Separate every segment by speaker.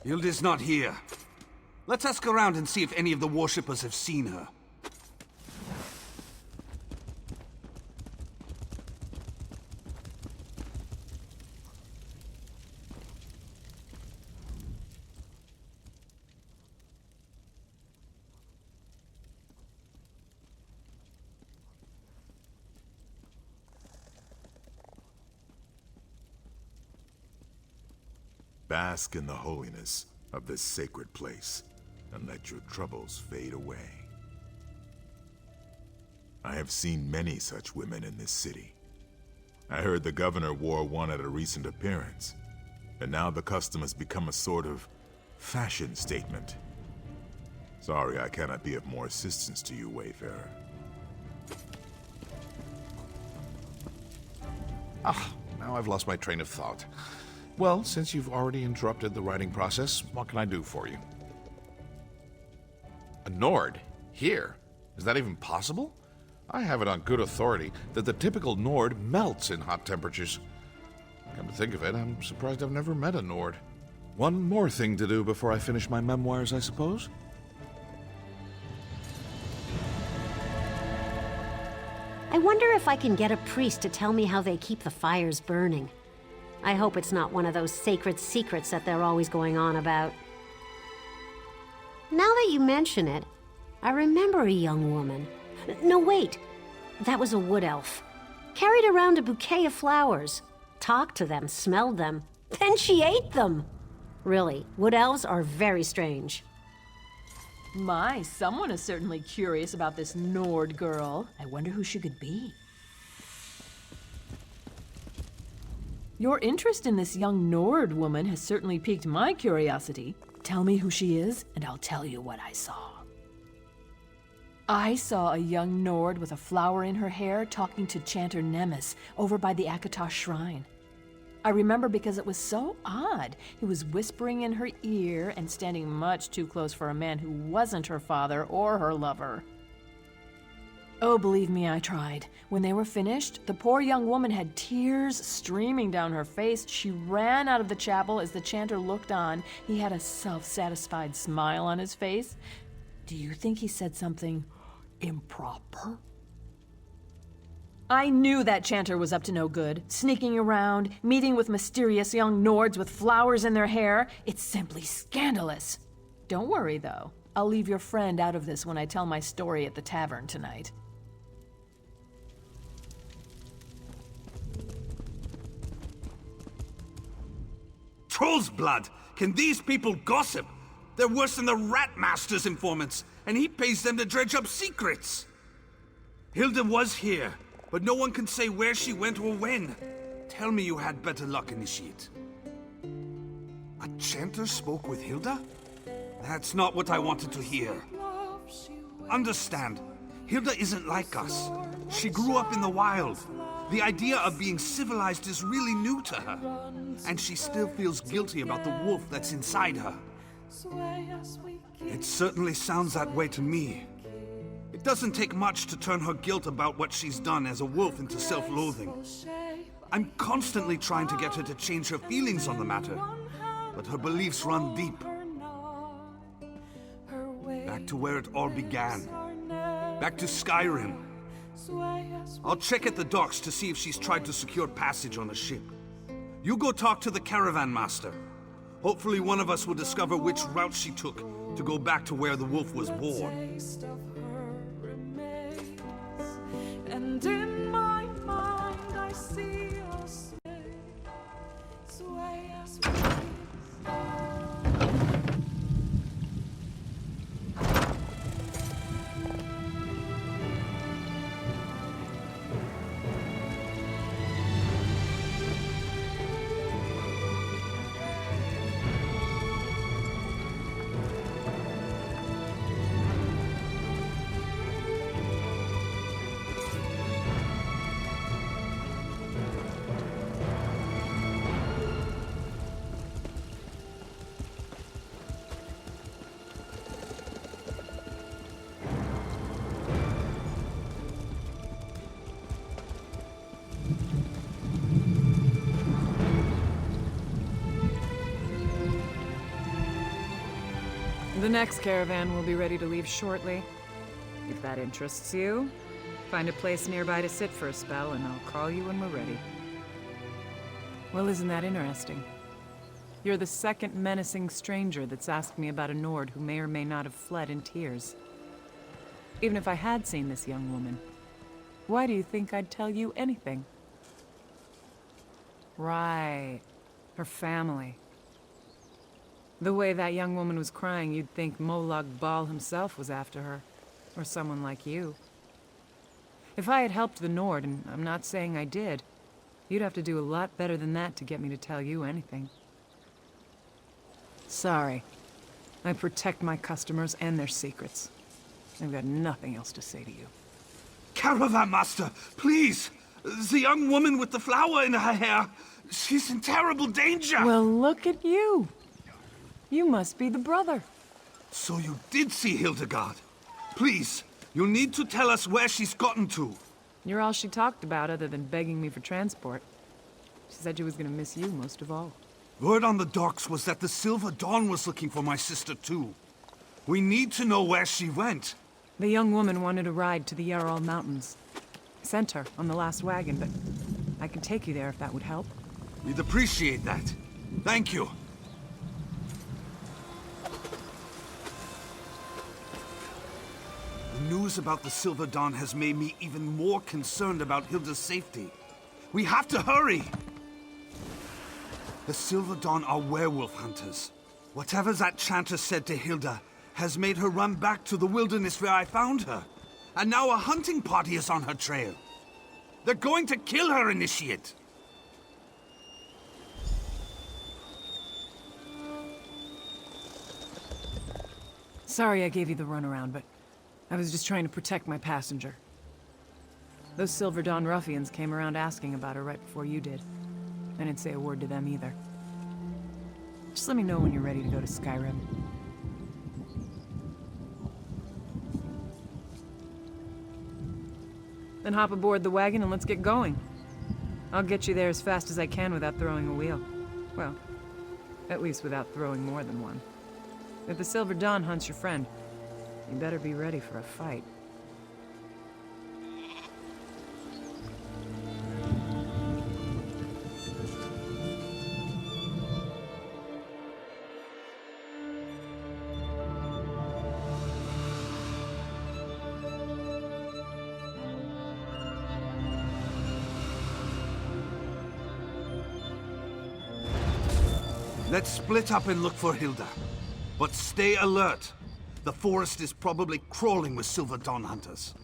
Speaker 1: Hilda's not here. Let's ask around and see if any of the worshippers have seen her.
Speaker 2: Bask in the holiness of this sacred place, and let your troubles fade away. I have seen many such women in this city. I heard the governor wore one at a recent appearance, and now the custom has become a sort of fashion statement. Sorry I cannot be of more assistance to you, Wayfarer.
Speaker 3: Now I've lost my train of thought. Well, since you've already interrupted the writing process, what can I do for you? A Nord? Here? Is that even possible? I have it on good authority that the typical Nord melts in hot temperatures. Come to think of it, I'm surprised I've never met a Nord. One more thing to do before I finish my memoirs, I suppose?
Speaker 4: I wonder if I can get a priest to tell me how they keep the fires burning. I hope it's not one of those sacred secrets that they're always going on about. Now that you mention it, I remember a young woman. No, wait. That was a wood elf. Carried around a bouquet of flowers. Talked to them, smelled them. Then she ate them! Really, wood elves are very strange.
Speaker 5: My, someone is certainly curious about this Nord girl. I wonder who she could be. Your interest in this young Nord woman has certainly piqued my curiosity. Tell me who she is, and I'll tell you what I saw. I saw a young Nord with a flower in her hair talking to Chanter Nemes over by the Akatosh shrine. I remember because it was so odd. He was whispering in her ear and standing much too close for a man who wasn't her father or her lover. Oh, believe me, I tried. When they were finished, the poor young woman had tears streaming down her face. She ran out of the chapel as the chanter looked on. He had a self-satisfied smile on his face. Do you think he said something improper? I knew that chanter was up to no good. Sneaking around, meeting with mysterious young Nords with flowers in their hair. It's simply scandalous. Don't worry, though. I'll leave your friend out of this when I tell my story at the tavern tonight.
Speaker 1: Troll's blood! Can these people gossip? They're worse than the Rat Master's informants, and he pays them to dredge up secrets! Hilda was here, but no one can say where she went or when. Tell me you had better luck, Initiate. A chanter spoke with Hilda? That's not what I wanted to hear. Understand, Hilda isn't like us. She grew up in the wild. The idea of being civilized is really new to her. And she still feels guilty about the wolf that's inside her. It certainly sounds that way to me. It doesn't take much to turn her guilt about what she's done as a wolf into self-loathing. I'm constantly trying to get her to change her feelings on the matter, but her beliefs run deep. Back to where it all began. Back to Skyrim. I'll check at the docks to see if she's tried to secure passage on a ship. You go talk to the caravan master. Hopefully one of us will discover which route she took to go back to where the wolf was born.
Speaker 6: And in my mind I see us sway as we The next caravan will be ready to leave shortly. If that interests you, find a place nearby to sit for a spell, and I'll call you when we're ready. Well, isn't that interesting? You're the second menacing stranger that's asked me about a Nord who may or may not have fled in tears. Even if I had seen this young woman, why do you think I'd tell you anything? Right. Her family. The way that young woman was crying, you'd think Molag Bal himself was after her. Or someone like you. If I had helped the Nord, and I'm not saying I did, you'd have to do a lot better than that to get me to tell you anything. Sorry. I protect my customers and their secrets. I've got nothing else to say to you.
Speaker 1: Caravan Master, please! The young woman with the flower in her hair, she's in terrible danger!
Speaker 6: Well, look at you. You must be the brother.
Speaker 1: So you did see Hildegard. Please, you'll need to tell us where she's gotten to.
Speaker 6: You're all she talked about other than begging me for transport. She said she was gonna miss you most of all.
Speaker 1: Word on the docks was that the Silver Dawn was looking for my sister too. We need to know where she went.
Speaker 6: The young woman wanted a ride to the Yarral Mountains. Sent her on the last wagon, but I can take you there if that would help.
Speaker 1: We'd appreciate that. Thank you. The news about the Silver Dawn has made me even more concerned about Hilda's safety. We have to hurry! The Silver Dawn are werewolf hunters. Whatever that chanter said to Hilda has made her run back to the wilderness where I found her. And now a hunting party is on her trail. They're going to kill her, Initiate!
Speaker 6: Sorry I gave you the runaround, but I was just trying to protect my passenger. Those Silver Dawn ruffians came around asking about her right before you did. I didn't say a word to them either. Just let me know when you're ready to go to Skyrim. Then hop aboard the wagon and let's get going. I'll get you there as fast as I can without throwing a wheel. Well, at least without throwing more than one. If the Silver Dawn hunts your friend, you better be ready for a fight.
Speaker 1: Let's split up and look for Hilda. But stay alert. The forest is probably crawling with Silver Dawn hunters.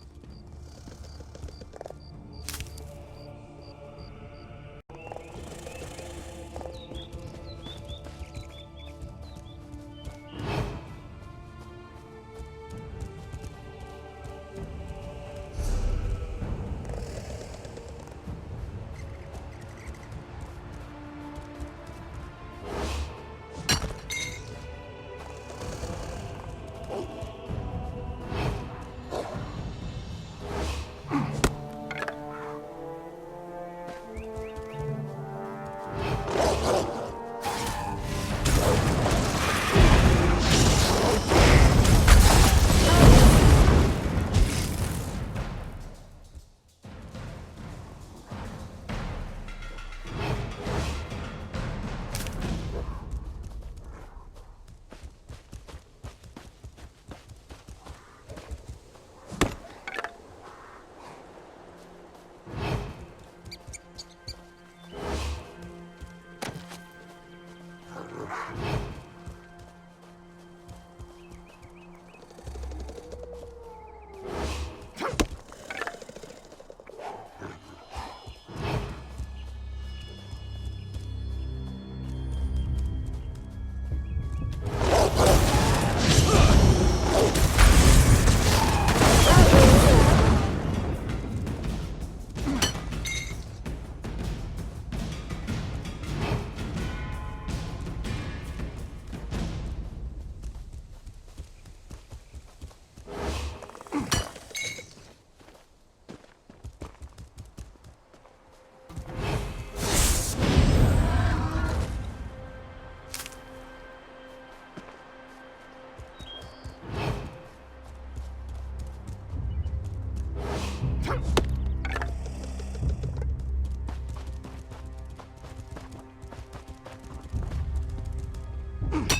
Speaker 5: Move!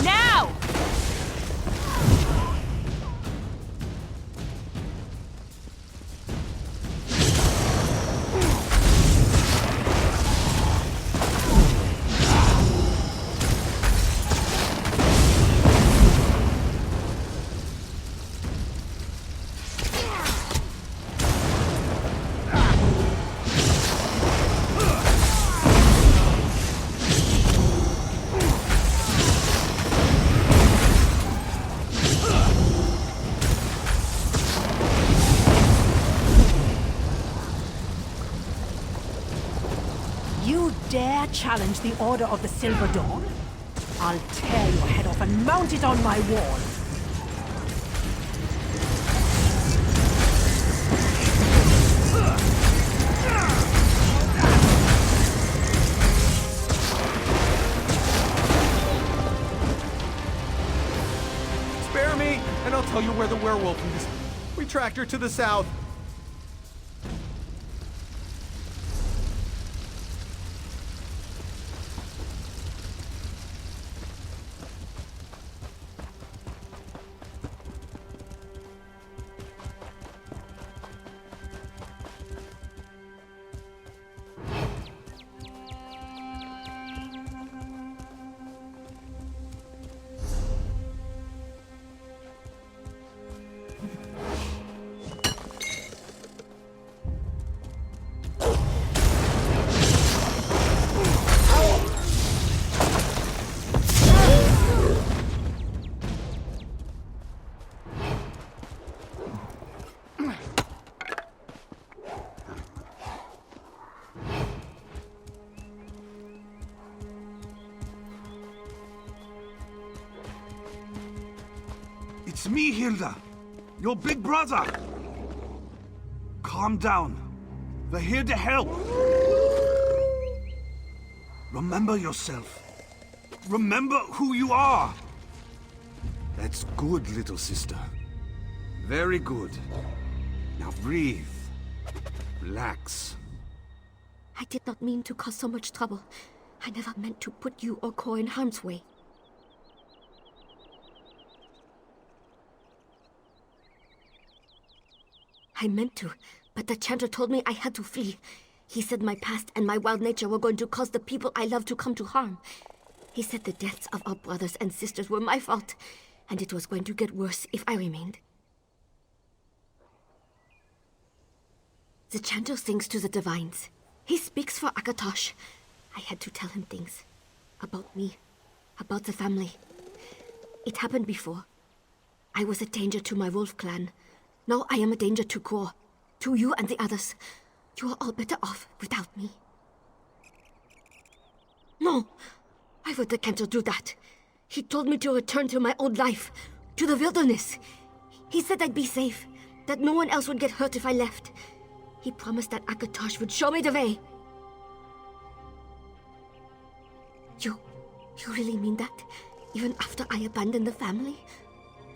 Speaker 5: Now!
Speaker 7: You dare challenge the Order of the Silver Dawn? I'll tear your head off and mount it on my wall.
Speaker 8: Spare me, and I'll tell you where the werewolf is. We tracked her to the south.
Speaker 1: It's me, Hilda. Your big brother. Calm down. We're here to help. Remember yourself. Remember who you are. That's good, little sister. Very good. Now breathe. Relax.
Speaker 9: I did not mean to cause so much trouble. I never meant to put you or Core in harm's way. I meant to, but the chanter told me I had to flee. He said my past and my wild nature were going to cause the people I love to come to harm. He said the deaths of our brothers and sisters were my fault, and it was going to get worse if I remained. The chanter sings to the divines. He speaks for Akatosh. I had to tell him things. About me. About the family. It happened before. I was a danger to my wolf clan. Now I am a danger to Core. To you and the others. You are all better off without me. No! Why would the cantor do that? He told me to return to my old life. To the wilderness. He said I'd be safe. That no one else would get hurt if I left. He promised that Akatosh would show me the way. You really mean that? Even after I abandoned the family?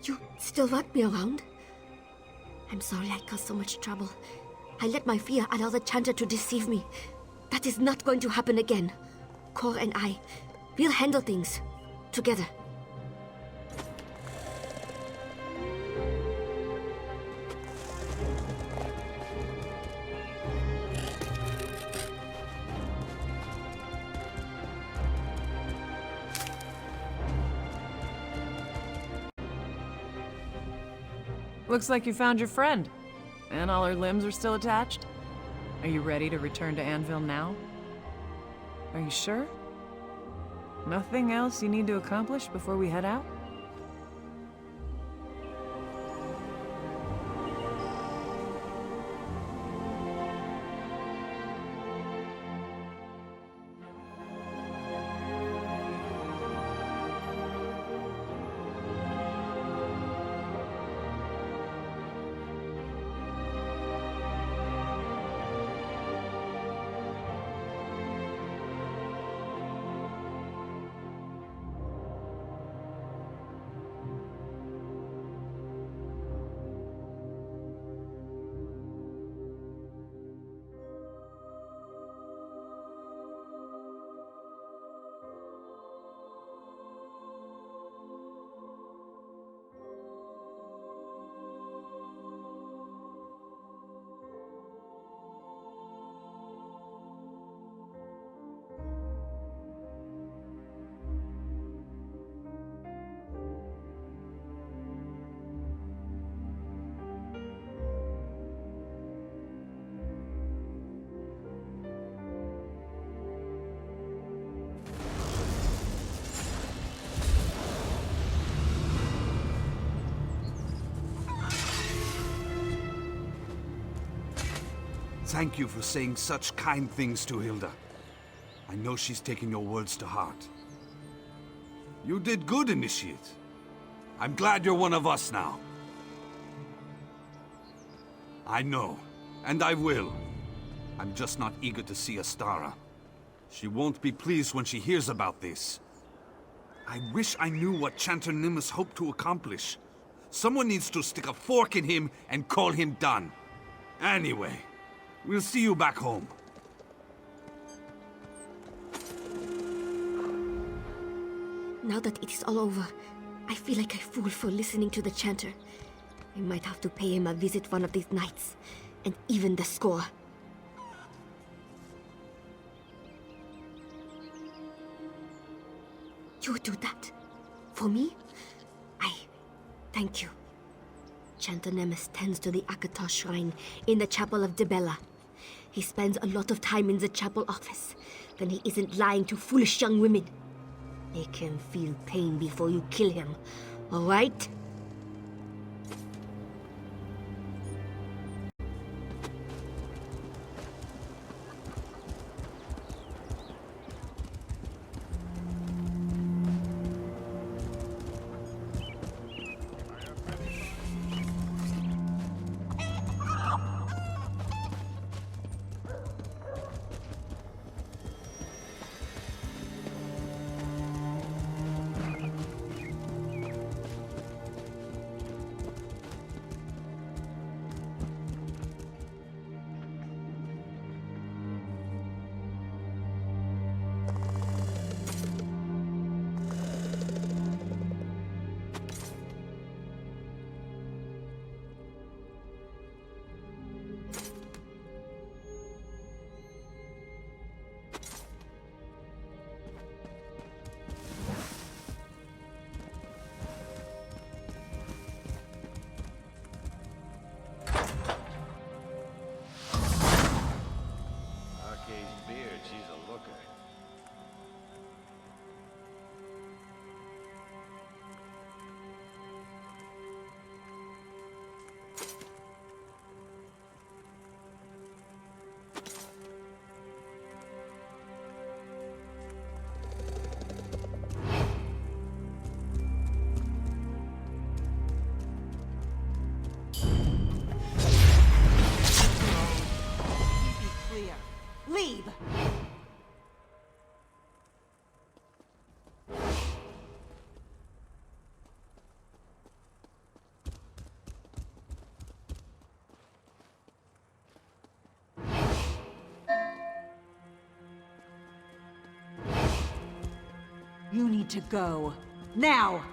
Speaker 9: You still want me around? I'm sorry I caused so much trouble. I let my fear allow the chanter to deceive me. That is not going to happen again. Core and I, we'll handle things. Together.
Speaker 6: Looks like you found your friend. And all her limbs are still attached? Are you ready to return to Anvil now? Are you sure? Nothing else you need to accomplish before we head out?
Speaker 1: Thank you for saying such kind things to Hilda. I know she's taken your words to heart. You did good, Initiate. I'm glad you're one of us now. I know, and I will. I'm just not eager to see Astara. She won't be pleased when she hears about this. I wish I knew what Chanter Nimbus hoped to accomplish. Someone needs to stick a fork in him and call him done. Anyway, we'll see you back home.
Speaker 9: Now that it is all over, I feel like a fool for listening to the Chanter. I might have to pay him a visit one of these nights, and even the score. You would do that? For me? Thank you. Chanter Nemes tends to the Akatosh shrine in the Chapel of Debella. He spends a lot of time in the chapel office when he isn't lying to foolish young women. Make him feel pain before you kill him, all right?
Speaker 7: Leave! You need to go. Now!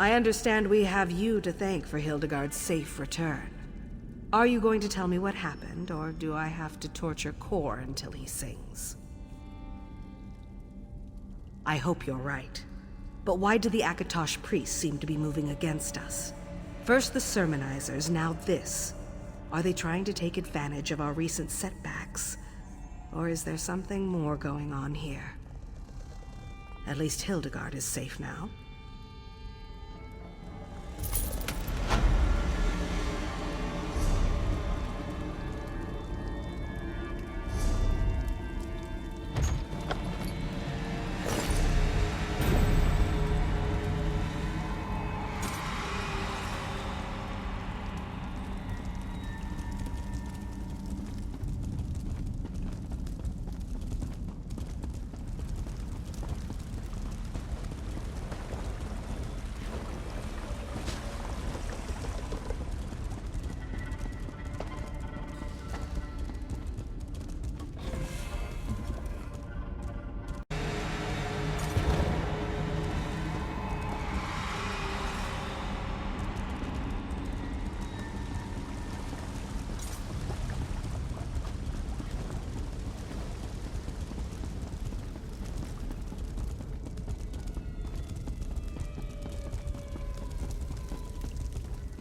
Speaker 7: I understand we have you to thank for Hildegard's safe return. Are you going to tell me what happened, or do I have to torture Kor until he sings? I hope you're right. But why do the Akatosh priests seem to be moving against us? First the sermonizers, now this. Are they trying to take advantage of our recent setbacks? Or is there something more going on here? At least Hildegard is safe now.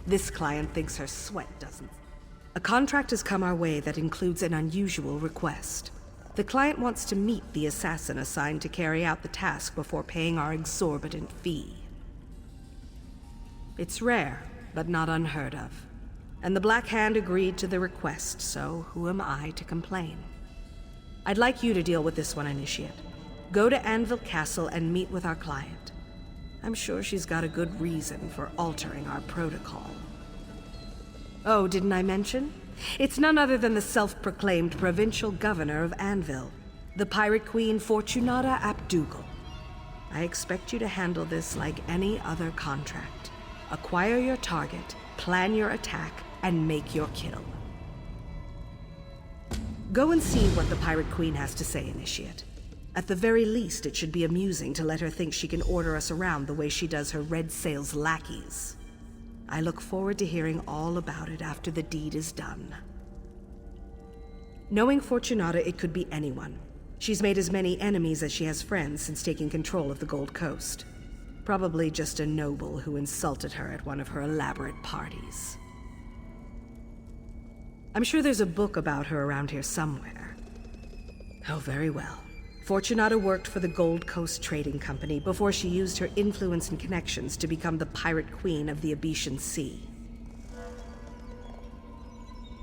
Speaker 7: This client thinks her sweat doesn't. A contract has come our way that includes an unusual request. The client wants to meet the assassin assigned to carry out the task before paying our exorbitant fee. It's rare, but not unheard of. And the Black Hand agreed to the request, so who am I to complain? I'd like you to deal with this one, Initiate. Go to Anvil Castle and meet with our client. I'm sure she's got a good reason for altering our protocol. Oh, didn't I mention? It's none other than the self-proclaimed provincial governor of Anvil, the pirate queen Fortunata Abdugal. I expect you to handle this like any other contract. Acquire your target, plan your attack, and make your kill. Go and see what the pirate queen has to say, Initiate. At the very least, it should be amusing to let her think she can order us around the way she does her Red Sail's lackeys. I look forward to hearing all about it after the deed is done. Knowing Fortunata, it could be anyone. She's made as many enemies as she has friends since taking control of the Gold Coast. Probably just a noble who insulted her at one of her elaborate parties. I'm sure there's a book about her around here somewhere. Oh, very well. Fortunata worked for the Gold Coast Trading Company before she used her influence and connections to become the pirate queen of the Abetian Sea.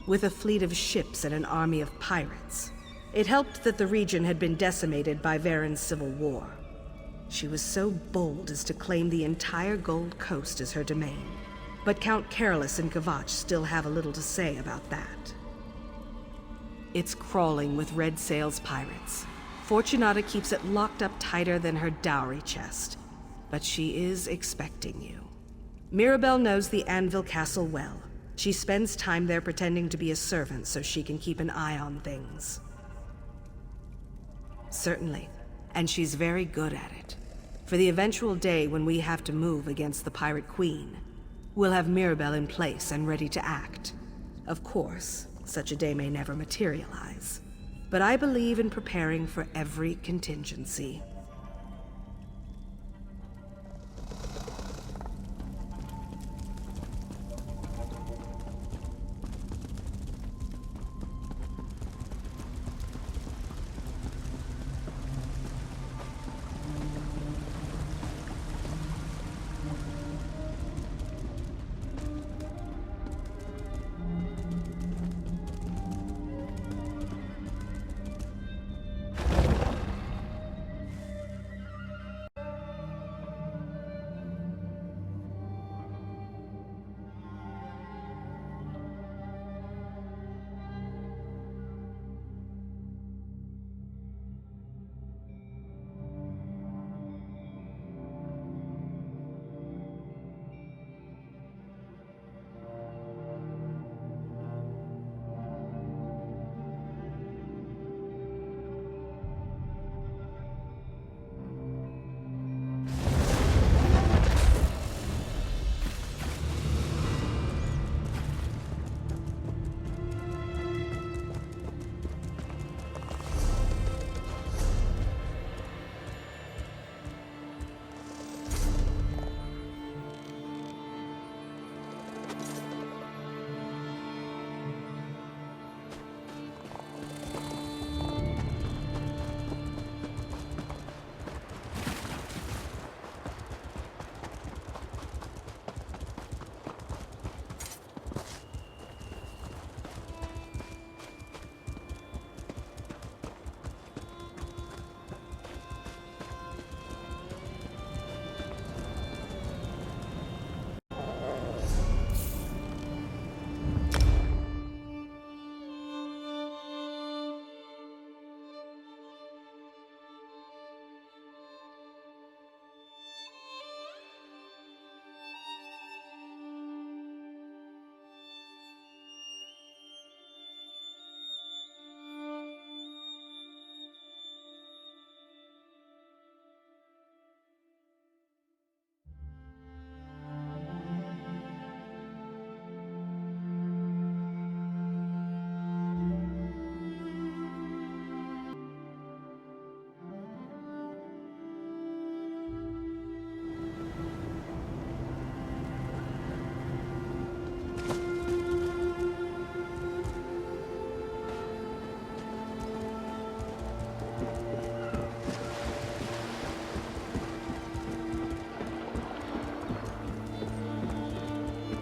Speaker 7: With a fleet of ships and an army of pirates, it helped that the region had been decimated by Varen's civil war. She was so bold as to claim the entire Gold Coast as her domain, but Count Carolus and Kvatch still have a little to say about that. It's crawling with Red Sail's pirates. Fortunata keeps it locked up tighter than her dowry chest, but she is expecting you. Mirabelle knows the Anvil Castle well. She spends time there pretending to be a servant so she can keep an eye on things. Certainly, and she's very good at it. For the eventual day when we have to move against the Pirate Queen, we'll have Mirabelle in place and ready to act. Of course, such a day may never materialize. But I believe in preparing for every contingency.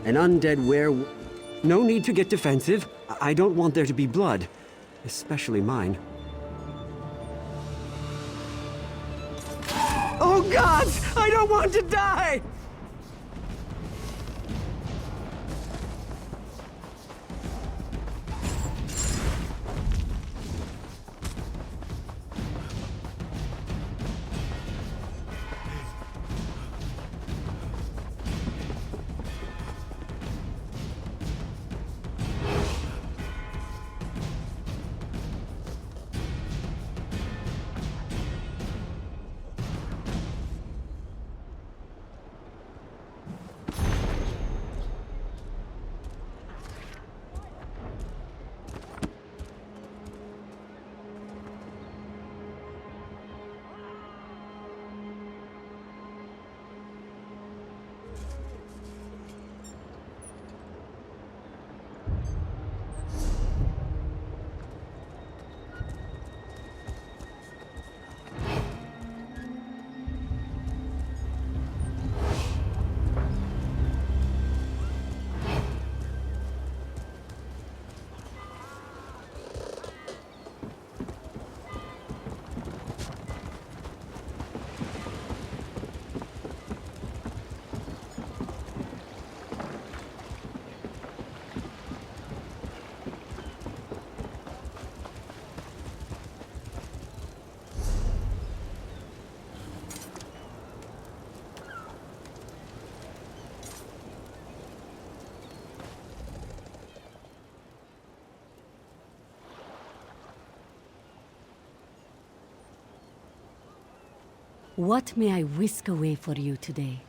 Speaker 10: An undead werewolf. No need to get defensive. I don't want there to be blood. Especially mine. Oh gods! I don't want to die!
Speaker 4: What may I whisk away for you today?